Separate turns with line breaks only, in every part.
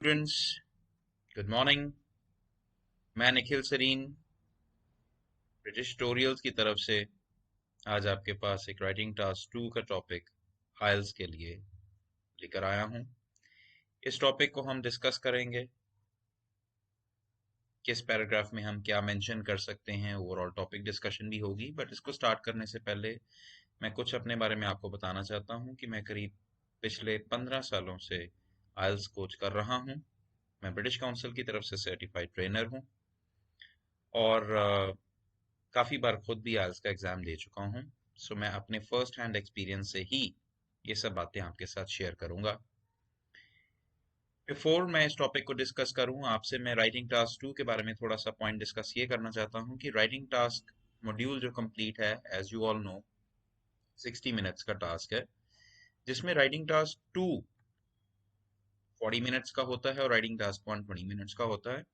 Students, good morning. मैं Nikhil Sarin British tutorials की तरफ से आज आपके पास एक राइटिंग टास्क 2 का टॉपिक आइल्स के लिए लेकर आया हूं। इस टॉपिक को हम डिस्कस करेंगे, किस पैराग्राफ में हम क्या मेंशन कर सकते हैं। ओवरऑल टॉपिक डिस्कशन भी होगी, बट इसको स्टार्ट करने से पहले मैं कुछ अपने बारे में आपको बताना चाहता हूं कि मैं करीब पिछले 15 सालों से आइल्स कोच कर रहा हूं। मैं ब्रिटिश काउंसिल की तरफ से सर्टिफाइड ट्रेनर हूं और काफ़ी बार खुद भी आइल्स का एग्ज़ाम दे चुका हूँ। सो मैं अपने फर्स्ट हैंड एक्सपीरियंस से ही ये सब बातें आपके साथ शेयर करूँगा। बिफोर मैं इस टॉपिक को डिस्कस करूँ आपसे, मैं राइटिंग टास्क 2 के बारे में थोड़ा सा पॉइंट डिस्कस ये करना चाहता हूँ कि राइटिंग टास्क मॉड्यूल जो कंप्लीट है, as you all know, 60 minutes का टास्क है, जिसमें राइटिंग टास्क 2 40 मिनट्स का होता है और राइटिंग टास्क 1 20 मिनट्स का होता है।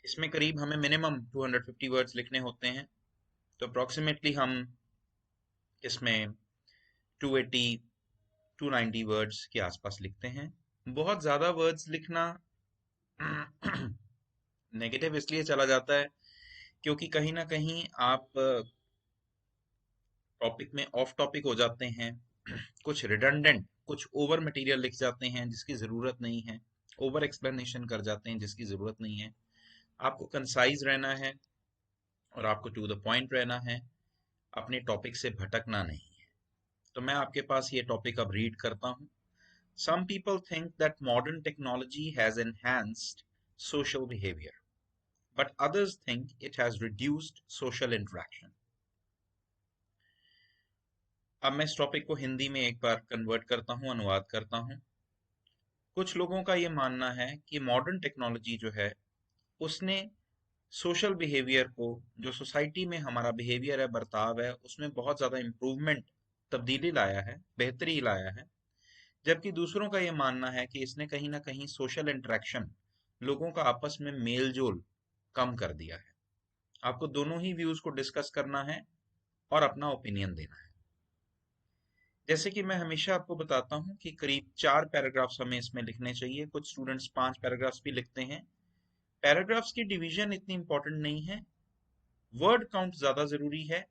इसमें करीब हमें मिनिमम 250 वर्ड्स लिखने होते हैं, तो अप्रॉक्सीमेटली हम इसमें 280 290 वर्ड्स के आसपास लिखते हैं। बहुत ज़्यादा वर्ड्स लिखना नेगेटिव इसलिए चला जाता है क्योंकि कहीं ना कहीं आप टॉपिक में ऑफ टॉपिक हो जाते हैं, कुछ रिडंडेंट, कुछ ओवर मटेरियल लिख जाते हैं जिसकी ज़रूरत नहीं है, ओवर एक्सप्लेनेशन कर जाते हैं जिसकी ज़रूरत नहीं है। आपको कंसाइज रहना है और आपको टू द पॉइंट रहना है, अपने टॉपिक से भटकना नहीं है। तो मैं आपके पास ये टॉपिक अब रीड करता हूँ। Some people think that modern technology has enhanced social behavior, but others think it has reduced social interaction. अब मैं इस टॉपिक को हिंदी में एक बार कन्वर्ट करता हूँ, अनुवाद करता हूँ। कुछ लोगों का ये मानना है कि मॉडर्न टेक्नोलॉजी जो है उसने सोशल बिहेवियर को, जो सोसाइटी में हमारा बिहेवियर है, बर्ताव है, उसमें बहुत ज़्यादा इम्प्रूवमेंट, तब्दीली लाया है, बेहतरी लाया है। जबकि दूसरों का ये मानना है कि इसने कहीं ना कहीं सोशल इंटरेक्शन, लोगों का आपस में मेल जोल कम कर दिया है। आपको दोनों ही व्यूज को डिस्कस करना है और अपना ओपिनियन देना है। जैसे कि मैं हमेशा आपको बताता हूँ कि करीब 4 पैराग्राफ्स हमें इसमें लिखने चाहिए। कुछ स्टूडेंट्स 5 पैराग्राफ्स भी लिखते हैं। पैराग्राफ्स की डिवीजन इतनी इंपॉर्टेंट नहीं है, वर्ड काउंट ज्यादा जरूरी है।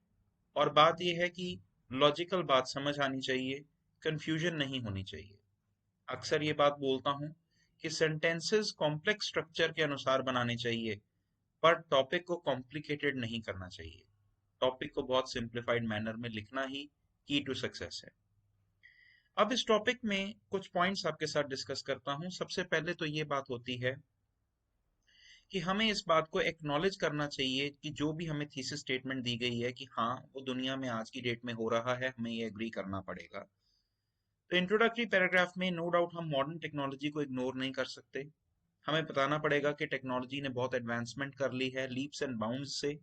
और बात यह है कि लॉजिकल बात समझ आनी चाहिए, कंफ्यूजन नहीं होनी चाहिए। अक्सर ये बात बोलता हूँ कि सेंटेंसेस कॉम्प्लेक्स स्ट्रक्चर के अनुसार बनाने चाहिए, पर टॉपिक को कॉम्प्लिकेटेड नहीं करना चाहिए। टॉपिक को बहुत सिंप्लीफाइड मैनर में लिखना ही की टू सक्सेस है। अब इस टॉपिक में कुछ पॉइंट्स आपके साथ डिस्कस करता हूँ। सबसे पहले तो ये बात होती है कि हमें इस बात को एक्नॉलेज करना चाहिए कि जो भी हमें थीसिस स्टेटमेंट दी गई है कि हाँ, वो दुनिया में आज की डेट में हो रहा है, हमें ये एग्री करना पड़ेगा। तो इंट्रोडक्टरी पैराग्राफ में नो डाउट हम मॉडर्न टेक्नोलॉजी को इग्नोर नहीं कर सकते। हमें बताना पड़ेगा कि टेक्नोलॉजी ने बहुत एडवांसमेंट कर ली है, लीप्स एंड बाउंड्स से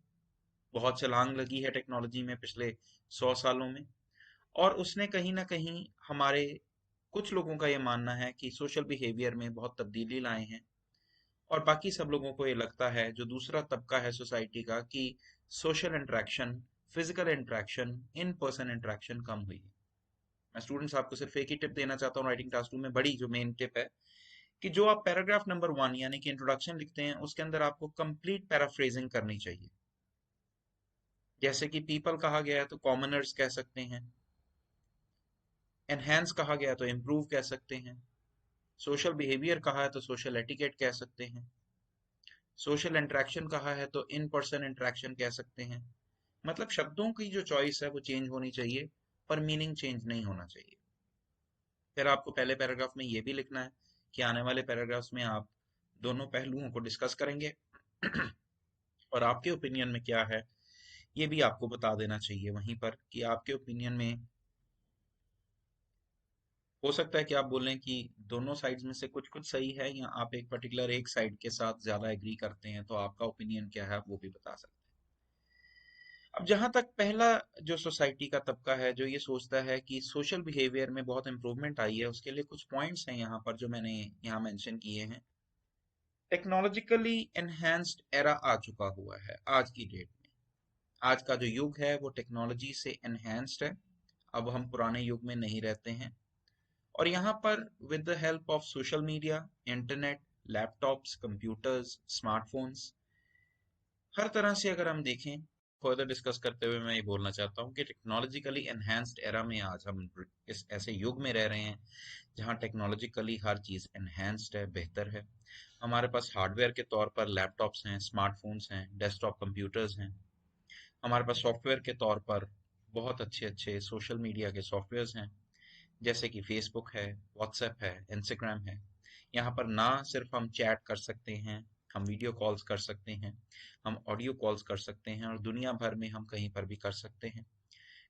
बहुत छलांग लगी है टेक्नोलॉजी में पिछले 100 सालों में। और उसने कहीं ना कहीं हमारे, कुछ लोगों का ये मानना है कि सोशल बिहेवियर में बहुत तब्दीली लाए हैं, और बाकी सब लोगों को ये लगता है, जो दूसरा तबका है सोसाइटी का, कि social interaction, physical interaction, in person interaction कम हुई है। मैं स्टूडेंट्स आपको सिर्फ एक ही टिप देना चाहता हूँ राइटिंग टास्क 2 में, बड़ी जो मेन टिप है, कि जो आप पैराग्राफ नंबर 1 यानी कि इंट्रोडक्शन लिखते हैं, उसके अंदर आपको कंप्लीट पैराफ्रेजिंग करनी चाहिए। जैसे कि पीपल कहा गया है तो कॉमनर्स कह सकते हैं, एनहेंस कहा गया तो इम्प्रूव कह सकते हैं, सोशल बिहेवियर कहा है तो सोशल एटिकेट कह सकते हैं, सोशल इंटरेक्शन कहा है तो इन पर्सन इंटरेक्शन कह सकते हैं। मतलब शब्दों की जो चॉइस है वो चेंज होनी चाहिए, पर मीनिंग चेंज नहीं होना चाहिए। फिर आपको पहले पैराग्राफ में ये भी लिखना है कि आने वाले पैराग्राफ्स में आप दोनों पहलुओं को डिस्कस करेंगे और आपके ओपिनियन में क्या है ये भी आपको बता देना चाहिए वहीं पर, कि आपके ओपिनियन में हो सकता है कि आप बोलें कि दोनों साइड्स में से कुछ कुछ सही है, या आप एक पर्टिकुलर एक साइड के साथ ज्यादा एग्री करते हैं, तो आपका ओपिनियन क्या है वो भी बता सकते हैं। अब जहां तक पहला जो सोसाइटी का तबका है जो ये सोचता है कि सोशल बिहेवियर में बहुत इंप्रूवमेंट आई है, उसके लिए कुछ पॉइंट्स हैं यहाँ पर जो मैंने यहाँ मेंशन किए हैं। टेक्नोलॉजिकली एनहेंस्ड एरा आ चुका हुआ है आज की डेट में। आज का जो युग है वो टेक्नोलॉजी से एनहेंस्ड है। अब हम पुराने युग में नहीं रहते हैं। और यहाँ पर with the help of social media, internet, laptops, computers, smartphones, हर तरह से अगर हम देखें, फर्दर डिस्कस करते हुए मैं ये बोलना चाहता हूँ कि टेक्नोलॉजिकली एनहांस्ड एरा में आज हम इस ऐसे युग में रह रहे हैं जहाँ टेक्नोलॉजिकली हर चीज़ एनहांस्ड है, बेहतर है। हमारे पास हार्डवेयर के तौर पर लैपटॉप्स हैं, स्मार्टफोन्स हैं, डेस्कटॉप कंप्यूटर्स हैं। हमारे पास सॉफ्टवेयर के तौर पर बहुत अच्छे अच्छे सोशल मीडिया के सॉफ्टवेयर्स हैं, जैसे कि फेसबुक है, व्हाट्सएप है, इंस्टाग्राम है। यहाँ पर ना सिर्फ हम चैट कर सकते हैं, हम वीडियो कॉल्स कर सकते हैं, हम ऑडियो कॉल्स कर सकते हैं और दुनिया भर में हम कहीं पर भी कर सकते हैं।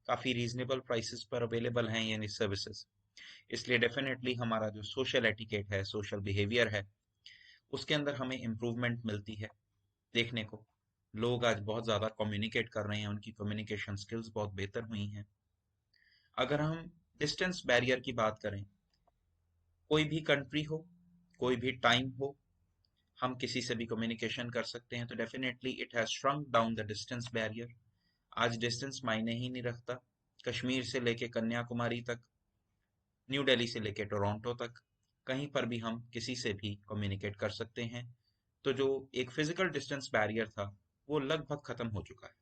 काफ़ी रीजनेबल प्राइसेस पर अवेलेबल हैं ये सर्विसेज। इसलिए डेफिनेटली हमारा जो सोशल एटिकेट है, सोशल बिहेवियर है, उसके अंदर हमें इम्प्रूवमेंट मिलती है देखने को। लोग आज बहुत ज़्यादा कम्युनिकेट कर रहे हैं, उनकी कम्युनिकेशन स्किल्स बहुत बेहतर हुई हैं। अगर हम डिस्टेंस बैरियर की बात करें, कोई भी कंट्री हो, कोई भी टाइम हो, हम किसी से भी कम्युनिकेशन कर सकते हैं, तो definitely it has shrunk down the distance barrier. आज डिस्टेंस मायने ही नहीं रखता। कश्मीर से लेके कन्याकुमारी तक, न्यू दिल्ली से लेके टोरंटो तक, कहीं पर भी हम किसी से भी कम्युनिकेट कर सकते हैं। तो जो एक फिजिकल डिस्टेंस बैरियर था, वो लगभग खत्म हो चुका है।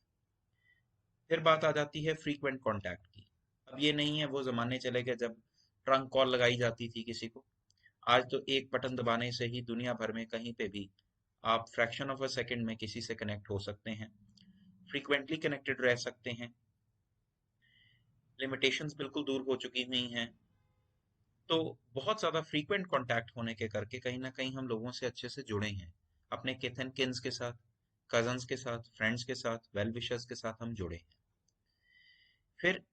फिर बात आ जाती है फ्रीक्वेंट कांटेक्ट की। अब ये नहीं है वो जमाने चले गए जब ट्रंक कॉल लगाई जाती थी किसी को। आज तो एक बटन दबाने से ही दुनिया भर में कहीं पे भी आप फ्रैक्शन ऑफ अ सेकंड में किसी से कनेक्ट हो सकते हैं, फ्रीक्वेंटली कनेक्टेड रह सकते हैं। लिमिटेशंस बिल्कुल दूर हो चुकी हुई हैं। तो बहुत ज़्यादा फ्रीक्वेंट कांटेक्ट होने के करके कहीं ना कहीं हम लोगों से अच्छे से जुड़े हैं, अपने किथ एंड किन्स के साथ, कजन्स के साथ, फ्रेंड्स के साथ, वेल विशर्स के साथ हम जुड़े हैं। फिर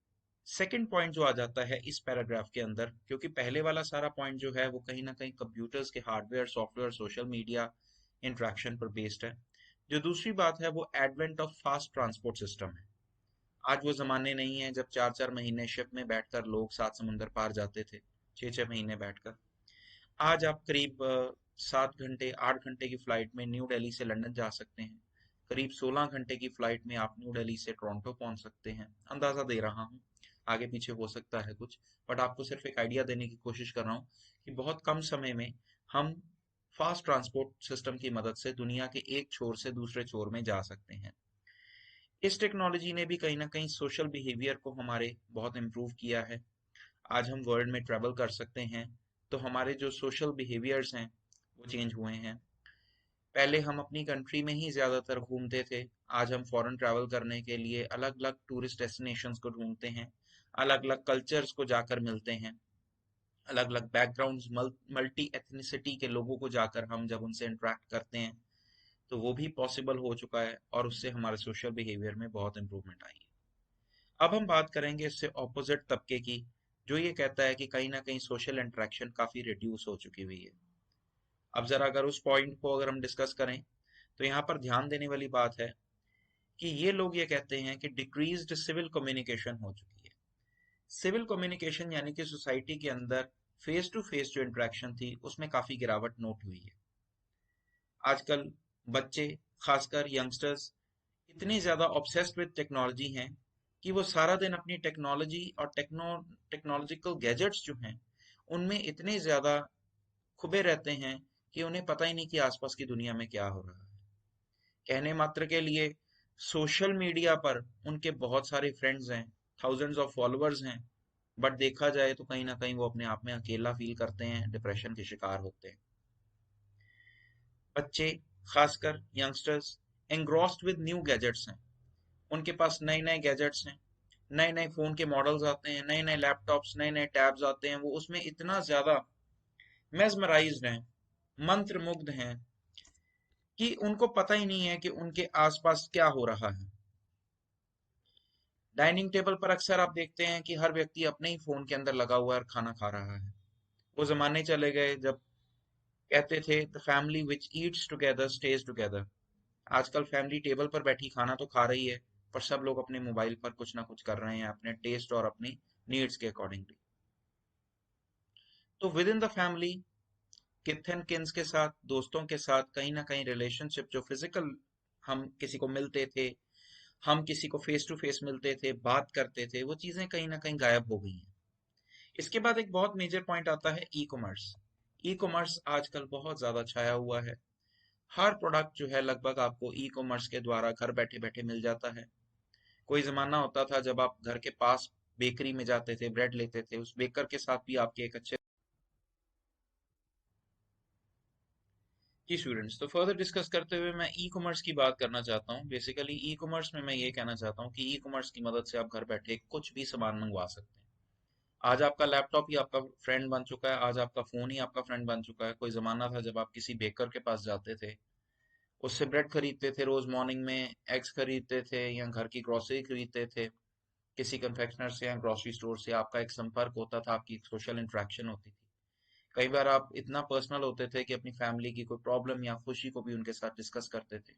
सेकंड पॉइंट जो आ जाता है इस पैराग्राफ के अंदर, क्योंकि पहले वाला सारा पॉइंट जो है वो कहीं ना कहीं कंप्यूटर्स के hardware, software, social media interaction पर बेस्ड है। जो दूसरी बात है वो advent of fast transport system है। आज वो जमाने नहीं है जब 4-4 महीने शिप में बैठकर लोग 7 समुंदर पार जाते थे, 6-6 महीने बैठकर। आज आप करीब 7 घंटे 8 घंटे की फ्लाइट में न्यू दिल्ली से लंदन जा सकते हैं। करीब 16 घंटे की फ्लाइट में आप न्यू दिल्ली से टोरंटो पहुंच सकते हैं। अंदाजा दे रहा हूँ, आगे पीछे हो सकता है कुछ, बट आपको सिर्फ एक आइडिया देने की कोशिश कर रहा हूँ कि बहुत कम समय में हम फास्ट ट्रांसपोर्ट सिस्टम की मदद से दुनिया के एक छोर से दूसरे छोर में जा सकते हैं। इस टेक्नोलॉजी ने भी कहीं ना कहीं सोशल बिहेवियर को हमारे बहुत इम्प्रूव किया है। आज हम वर्ल्ड में ट्रैवल कर सकते हैं, तो हमारे जो सोशल बिहेवियर्स हैं वो चेंज हुए हैं। पहले हम अपनी कंट्री में ही ज़्यादातर घूमते थे, आज हम फॉरेन ट्रैवल करने के लिए अलग अलग टूरिस्ट डेस्टिनेशंस को ढूंढते हैं, अलग अलग कल्चर्स को जाकर मिलते हैं, अलग अलग बैकग्राउंड्स, मल्टी एथनिसिटी के लोगों को जाकर हम जब उनसे इंटरेक्ट करते हैं, तो वो भी पॉसिबल हो चुका है और उससे हमारे सोशल बिहेवियर में बहुत इंप्रूवमेंट आई है। अब हम बात करेंगे इससे ऑपोजिट तबके की, जो ये कहता है कि कहीं ना कहीं सोशल इंटरेक्शन काफी रिड्यूस हो चुकी हुई है। अब जरा अगर उस पॉइंट को अगर हम डिस्कस करें, तो यहाँ पर ध्यान देने वाली बात है कि ये लोग ये कहते हैं कि डिक्रीज्ड सिविल कम्युनिकेशन हो चुकी है। सिविल कम्युनिकेशन यानी कि सोसाइटी के अंदर फेस टू फेस जो इंटरेक्शन थी उसमें काफी गिरावट नोट हुई है। आजकल बच्चे, खासकर यंगस्टर्स, इतने ज्यादा ऑब्सेस्ड विद टेक्नोलॉजी हैं कि वो सारा दिन अपनी टेक्नोलॉजी और टेक्नोलॉजिकल गैजेट्स जो हैं उनमें इतने ज्यादा खुबे रहते हैं कि उन्हें पता ही नहीं कि आसपास की दुनिया में क्या हो रहा है। कहने मात्र के लिए सोशल मीडिया पर उनके बहुत सारे फ्रेंड्स हैं, थाउजेंड्स ऑफ फॉलोअर्स हैं, बट देखा जाए तो कहीं ना कहीं वो अपने आप में अकेला फील करते हैं, डिप्रेशन के शिकार होते हैं। बच्चे, खासकर youngsters, engrossed with new gadgets हैं। उनके पास नए नए गैजेट्स हैं, नए नए फोन के मॉडल्स आते हैं, नए नए लैपटॉप्स, नए नए टैब्स आते हैं, वो उसमें इतना ज्यादा मेस्मराइज्ड हैं, मंत्रमुग्ध हैं कि उनको पता ही नहीं है कि उनके आसपास क्या हो रहा है। डाइनिंग टेबल पर अक्सर आप देखते हैं कि हर व्यक्ति अपने ही फोन के अंदर लगा हुआ है और खाना खा रहा है। वो जमाने चले गए जब कहते थे the family which eats together stage together. आजकल फैमिली टेबल पर बैठी खाना तो खा रही है, पर सब लोग अपने मोबाइल पर कुछ ना कुछ कर रहे हैं अपने टेस्ट और अपनी नीड्स के अकॉर्डिंगली। तो विद इन द फैमिली, किथ एंड किन्स के साथ, दोस्तों के साथ कहीं ना कहीं रिलेशनशिप जो फिजिकल, हम किसी को मिलते थे, हम किसी को फेस टू फेस मिलते थे, बात करते थे, वो चीजें कहीं ना कहीं गायब हो गई हैं। इसके बाद एक बहुत मेजर पॉइंट आता है ई कॉमर्स। ई कॉमर्स आजकल बहुत ज्यादा छाया हुआ है। हर प्रोडक्ट जो है लगभग आपको ई कॉमर्स के द्वारा घर बैठे बैठे मिल जाता है। कोई जमाना होता था जब आप घर के पास बेकरी में जाते थे, ब्रेड लेते थे, उस बेकर के साथ भी आपके एक अच्छे जी स्टूडेंट्स। तो फर्दर डिस्कस करते हुए मैं ई कॉमर्स की बात करना चाहता हूँ। बेसिकली ई कॉमर्स में मैं ये कहना चाहता हूँ कि ई कॉमर्स की मदद से आप घर बैठे कुछ भी सामान मंगवा सकते हैं। आज आपका लैपटॉप ही आपका फ्रेंड बन चुका है, आज आपका फोन ही आपका फ्रेंड बन चुका है। कोई जमाना था जब आप किसी बेकर के पास जाते थे, उससे ब्रेड खरीदते थे, रोज मॉर्निंग में एग्स खरीदते थे या घर की ग्रोसरी खरीदते थे। किसी कन्फेक्शनर से या ग्रोसरी स्टोर से आपका एक संपर्क होता था, आपकी सोशल इंटरेक्शन होती थी। कई बार आप इतना पर्सनल होते थे कि अपनी फैमिली की कोई प्रॉब्लम या खुशी को भी उनके साथ डिस्कस करते थे।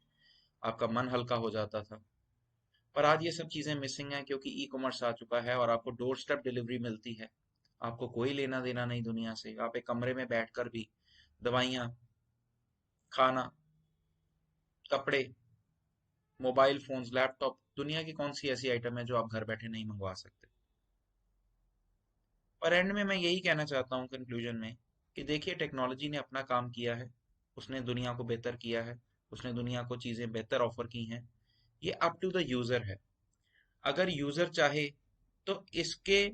आपका मन हल्का हो जाता था। पर आज ये सब चीजें मिसिंग हैं क्योंकि ई कॉमर्स आ चुका है और आपको डोर स्टेप डिलीवरी मिलती है। आपको कोई लेना देना नहीं दुनिया से। आप एक कमरे में बैठकर भी दवाइयाँ, खाना, कपड़े, मोबाइल फोन्स, लैपटॉप, दुनिया की कौन सी ऐसी आइटम है जो आप घर बैठे नहीं मंगवा सकते। और एंड में मैं यही कहना चाहता हूँ कंक्लूजन में कि देखिए टेक्नोलॉजी ने अपना काम किया है। उसने दुनिया को बेहतर किया है। उसने दुनिया को चीज़ें बेहतर ऑफर की हैं। ये अप टू द यूज़र है। अगर यूज़र चाहे तो इसके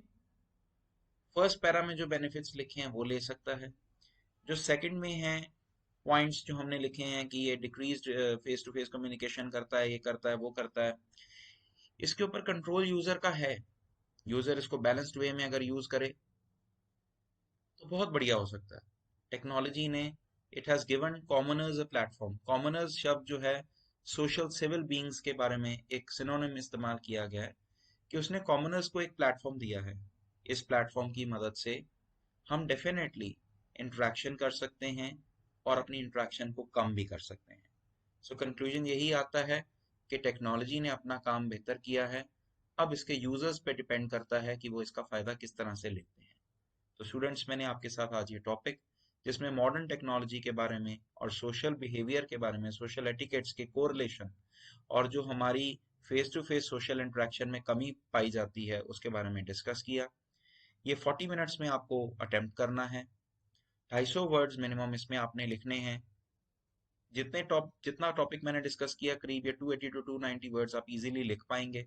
फर्स्ट पैरा में जो बेनिफिट्स लिखे हैं वो ले सकता है। जो सेकंड में है पॉइंट्स जो हमने लिखे हैं कि ये decreased face to face communication करता है, ये करता है, वो करता है, इसके ऊपर कंट्रोल यूज़र का है। यूज़र इसको बैलेंस्ड वे में अगर यूज़ करे तो बहुत बढ़िया हो सकता है। टेक्नोलॉजी ने it has given commoners a platform. Commoners शब्द जो है सोशल सिविल बीइंग्स के बारे में एक सिनोनिम इस्तेमाल किया गया है कि उसने कॉमनर्स को एक प्लेटफॉर्म दिया है। इस प्लेटफॉर्म की मदद से हम डेफिनेटली इंटरेक्शन कर सकते हैं और अपनी इंटरेक्शन को कम भी कर सकते हैं। सो कंक्लूजन यही आता है कि टेक्नोलॉजी ने अपना काम बेहतर किया है। अब इसके यूजर्स पे डिपेंड करता है कि वो इसका फायदा किस तरह से लेते हैं। तो स्टूडेंट्स, मैंने आपके साथ आज ये टॉपिक जिसमें मॉडर्न टेक्नोलॉजी के बारे में और सोशल बिहेवियर के बारे में, सोशल एटिकेट्स के कोरिलेशन और जो हमारी face to face social interaction में कमी पाई जाती है उसके बारे में डिस्कस किया। ये 40 मिनट्स में आपको अटेम्प्ट करना है। 250 वर्ड्स मिनिमम इसमें आपने लिखने हैं। जितना टॉपिक मैंने डिस्कस किया करीब ये 280 टू 290 वर्ड्स आप इजीली लिख पाएंगे।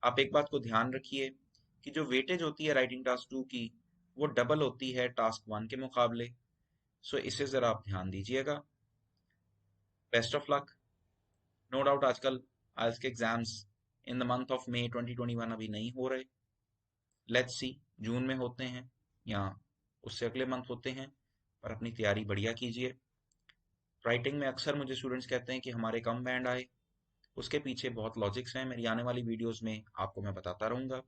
आप एक बात को ध्यान रखिए कि जो वेटेज होती है राइटिंग टास्क 2 की वो डबल होती है टास्क 1 के मुकाबले। सो इसे जरा आप ध्यान दीजिएगा। Best of luck. No doubt आजकल आज के exams in the month of मई 2021 अभी नहीं हो रहे। लेट्स सी जून में होते हैं या उससे अगले मंथ होते हैं। पर अपनी तैयारी बढ़िया कीजिए। राइटिंग में अक्सर मुझे स्टूडेंट्स कहते हैं कि हमारे कम बैंड आए। उसके पीछे बहुत लॉजिक्स हैं। मेरी आने वाली वीडियोस में आपको मैं बताता रहूंगा।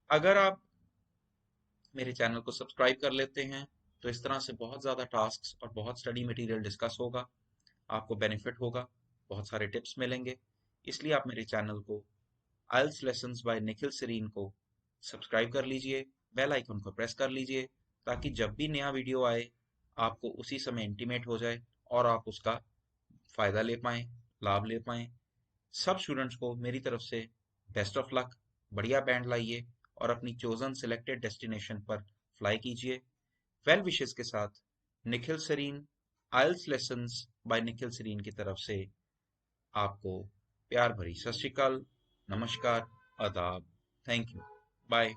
अगर आप मेरे चैनल को सब्सक्राइब कर लेते हैं तो इस तरह से बहुत ज़्यादा टास्क्स और बहुत स्टडी मटेरियल डिस्कस होगा। आपको बेनिफिट होगा, बहुत सारे टिप्स मिलेंगे। इसलिए आप मेरे चैनल को आइल्स लेसन्स बाय निखिल सरीन को सब्सक्राइब कर लीजिए, बेल आइकन को प्रेस कर लीजिए ताकि जब भी नया वीडियो आए आपको उसी समय इंटीमेट हो जाए और आप उसका फ़ायदा ले पाएँ, लाभ ले पाएँ। सब स्टूडेंट्स को मेरी तरफ से बेस्ट ऑफ लक। बढ़िया बैंड लाइए और अपनी चोजन सिलेक्टेड डेस्टिनेशन पर फ्लाई कीजिए। वेल विशेस के साथ निखिल सरीन, आइल्स लेसन्स बाय निखिल सरीन की तरफ से आपको प्यार भरी सत श्री अकाल, नमस्कार, आदाब, थैंक यू, बाय।